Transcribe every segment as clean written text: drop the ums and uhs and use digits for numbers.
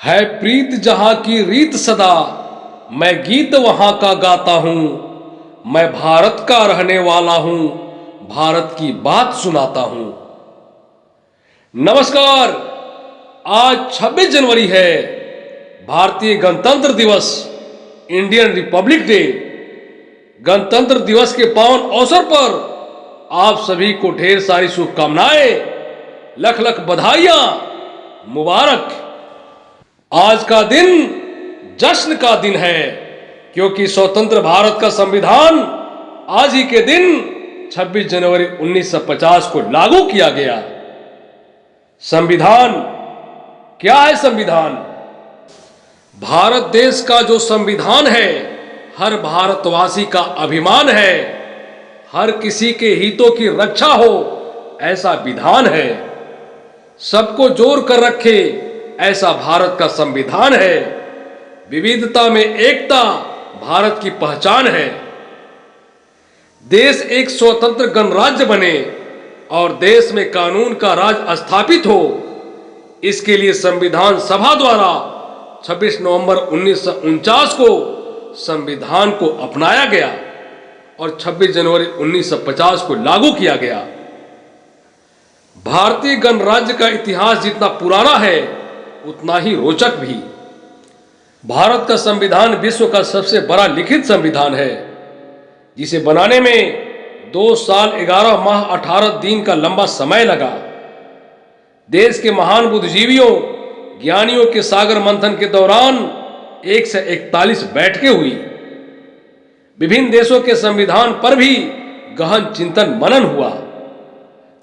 है प्रीत जहां की रीत सदा, मैं गीत वहां का गाता हूं। मैं भारत का रहने वाला हूं, भारत की बात सुनाता हूं। नमस्कार। आज 26 जनवरी है, भारतीय गणतंत्र दिवस, इंडियन रिपब्लिक डे। गणतंत्र दिवस के पावन अवसर पर आप सभी को ढेर सारी शुभकामनाएं, लख लख बधाइयां, मुबारक। आज का दिन जश्न का दिन है, क्योंकि स्वतंत्र भारत का संविधान आज ही के दिन 26 जनवरी 1950 को लागू किया गया। संविधान क्या है? संविधान भारत देश का जो संविधान है, हर भारतवासी का अभिमान है। हर किसी के हितों की रक्षा हो, ऐसा विधान है। सबको जोड़ कर रखे, ऐसा भारत का संविधान है। विविधता में एकता भारत की पहचान है। देश एक स्वतंत्र गणराज्य बने और देश में कानून का राज स्थापित हो, इसके लिए संविधान सभा द्वारा 26 नवंबर 1949 को संविधान को अपनाया गया और 26 जनवरी 1950 को लागू किया गया। भारतीय गणराज्य का इतिहास जितना पुराना है, उतना ही रोचक भी। भारत का संविधान विश्व का सबसे बड़ा लिखित संविधान है, जिसे बनाने में 2 साल 11 माह 18 दिन का लंबा समय लगा। देश के महान बुद्धिजीवियों, ज्ञानियों के सागर मंथन के दौरान 141 बैठकें हुई। विभिन्न देशों के संविधान पर भी गहन चिंतन मनन हुआ।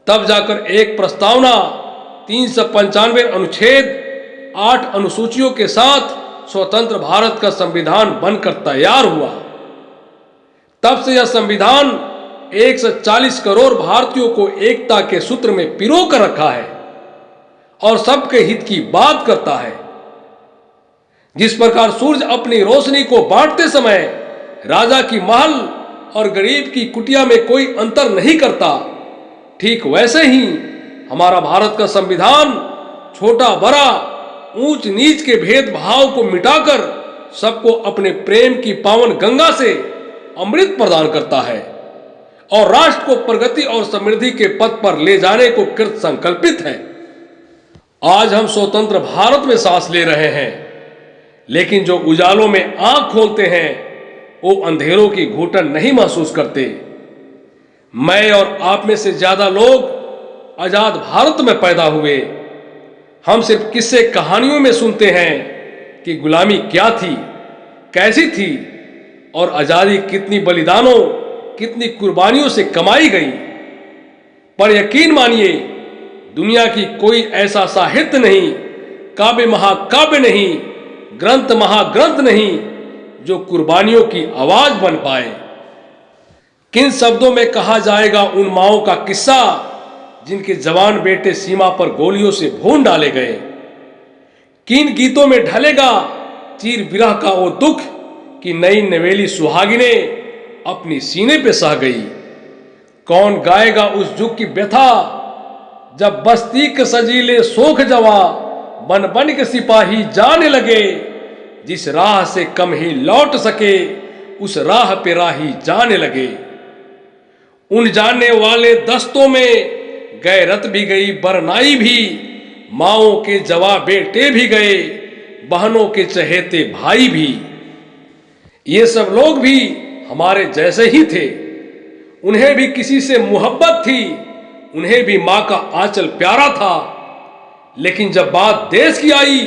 तब जाकर एक प्रस्तावना 395 अनुच्छेद, 8 अनुसूचियों के साथ स्वतंत्र भारत का संविधान बनकर तैयार हुआ। तब से यह संविधान 140 करोड़ भारतीयों को एकता के सूत्र में पिरो कर रखा है और सबके हित की बात करता है। जिस प्रकार सूरज अपनी रोशनी को बांटते समय राजा की महल और गरीब की कुटिया में कोई अंतर नहीं करता, ठीक वैसे ही हमारा भारत का संविधान छोटा बड़ा, ऊंच नीच के भेदभाव को मिटाकर सबको अपने प्रेम की पावन गंगा से अमृत प्रदान करता है और राष्ट्र को प्रगति और समृद्धि के पथ पर ले जाने को कृत संकल्पित है। आज हम स्वतंत्र भारत में सांस ले रहे हैं, लेकिन जो उजालों में आंख खोलते हैं, वो अंधेरों की घुटन नहीं महसूस करते। मैं और आप में से ज्यादा लोग आजाद भारत में पैदा हुए। हम सिर्फ किस्से कहानियों में सुनते हैं कि गुलामी क्या थी, कैसी थी और आजादी कितनी बलिदानों, कितनी कुर्बानियों से कमाई गई। पर यकीन मानिए, दुनिया की कोई ऐसा साहित्य नहीं, काव्य महाकाव्य नहीं, ग्रंथ महाग्रंथ नहीं, जो कुर्बानियों की आवाज बन पाए। किन शब्दों में कहा जाएगा उन माओं का किस्सा, जिनके जवान बेटे सीमा पर गोलियों से भून डाले गए। किन गीतों में ढलेगा चीर विरह का वो दुख कि नई नवेली सुहागिने अपनी सीने पे सह गई। कौन गाएगा उस जुग की व्यथा, जब बस्ती के सजीले सोख जवा बन बन के सिपाही जाने लगे। जिस राह से कम ही लौट सके, उस राह पे राही जाने लगे। उन जानने वाले दस्तों में गैरत भी गई, बरनाई भी, माओं के जवा बेटे भी गए, बहनों के चहेते भाई भी। ये सब लोग भी हमारे जैसे ही थे। उन्हें भी किसी से मोहब्बत थी, उन्हें भी मां का आंचल प्यारा था। लेकिन जब बात देश की आई,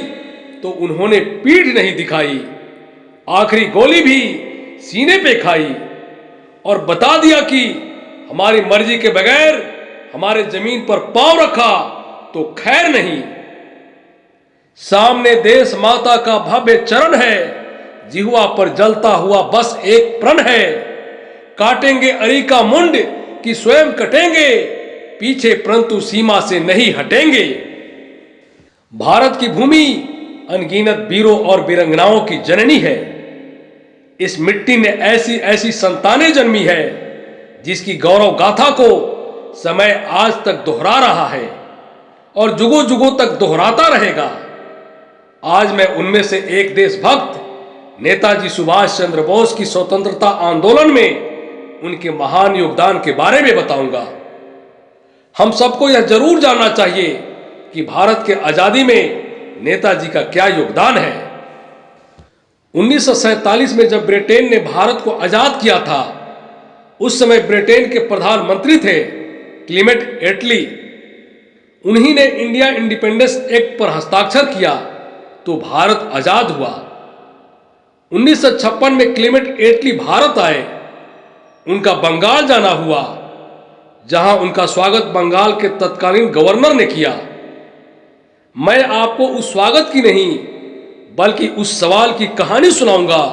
तो उन्होंने पीठ नहीं दिखाई। आखिरी गोली भी सीने पे खाई और बता दिया कि हमारी मर्जी के बगैर हमारे जमीन पर पांव रखा तो खैर नहीं। सामने देश माता का भव्य चरण है, जिह्वा पर जलता हुआ बस एक प्रण है। काटेंगे अरी का मुंड कि स्वयं कटेंगे, पीछे परंतु सीमा से नहीं हटेंगे। भारत की भूमि अनगिनत वीरों और वीरंगनाओं की जननी है। इस मिट्टी ने ऐसी ऐसी संतानें जन्मी है, जिसकी गौरव गाथा को समय आज तक दोहरा रहा है और जुगों जुगों तक दोहराता रहेगा। आज मैं उनमें से एक देशभक्त नेताजी सुभाष चंद्र बोस की स्वतंत्रता आंदोलन में उनके महान योगदान के बारे में बताऊंगा। हम सबको यह जरूर जानना चाहिए कि भारत के आजादी में नेताजी का क्या योगदान है। 1947 में जब ब्रिटेन ने भारत को आजाद किया था, उस समय ब्रिटेन के प्रधानमंत्री थे क्लीमेंट एटली। उन्हीं ने इंडिया इंडिपेंडेंस एक्ट पर हस्ताक्षर किया तो भारत आजाद हुआ। 1956 में क्लीमेंट एटली भारत आए। उनका बंगाल जाना हुआ, जहां उनका स्वागत बंगाल के तत्कालीन गवर्नर ने किया। मैं आपको उस स्वागत की नहीं बल्कि उस सवाल की कहानी सुनाऊंगा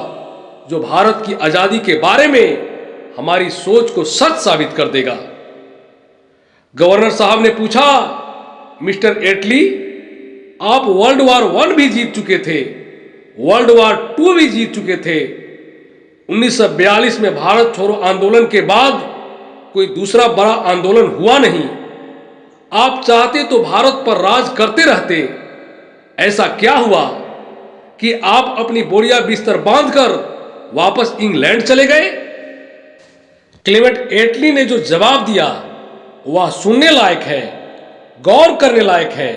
जो भारत की आजादी के बारे में हमारी सोच को सच साबित कर देगा। गवर्नर साहब ने पूछा, मिस्टर एटली, आप वर्ल्ड वॉर 1 भी जीत चुके थे, वर्ल्ड वॉर 2 भी जीत चुके थे। 1942 में भारत छोड़ो आंदोलन के बाद कोई दूसरा बड़ा आंदोलन हुआ नहीं। आप चाहते तो भारत पर राज करते रहते। ऐसा क्या हुआ कि आप अपनी बोरिया बिस्तर बांधकर वापस इंग्लैंड चले गए? क्लीमेंट एटली ने जो जवाब दिया वह सुनने लायक है, गौर करने लायक है।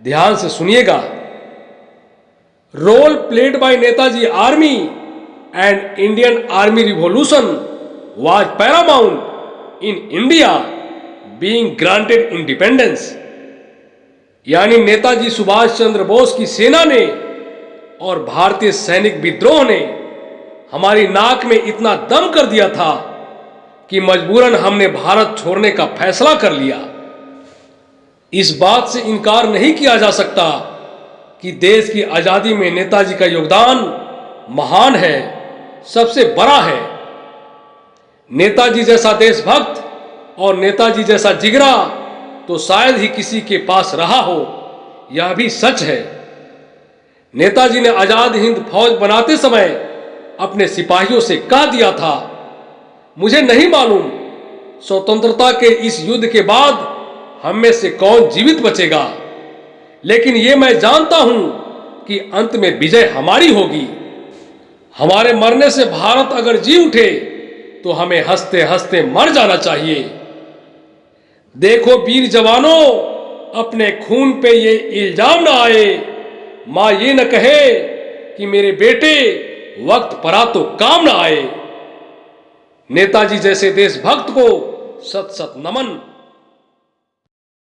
ध्यान से सुनिएगा। Role played by Netaji army and Indian army revolution was paramount in India being granted independence. यानी नेताजी सुभाष चंद्र बोस की सेना ने और भारतीय सैनिक विद्रोह ने हमारी नाक में इतना दम कर दिया था कि मजबूरन हमने भारत छोड़ने का फैसला कर लिया। इस बात से इनकार नहीं किया जा सकता कि देश की आजादी में नेताजी का योगदान महान है, सबसे बड़ा है। नेताजी जैसा देशभक्त और नेताजी जैसा जिगरा तो शायद ही किसी के पास रहा हो, यह भी सच है। नेताजी ने आजाद हिंद फौज बनाते समय अपने सिपाहियों से कह दिया था, मुझे नहीं मालूम स्वतंत्रता के इस युद्ध के बाद हम में से कौन जीवित बचेगा, लेकिन ये मैं जानता हूं कि अंत में विजय हमारी होगी। हमारे मरने से भारत अगर जी उठे तो हमें हंसते हंसते मर जाना चाहिए। देखो वीर जवानों, अपने खून पे ये इल्जाम ना आए, मां ये न कहे कि मेरे बेटे वक्त पड़ा तो काम ना आए। नेताजी जैसे देशभक्त को सत सत नमन।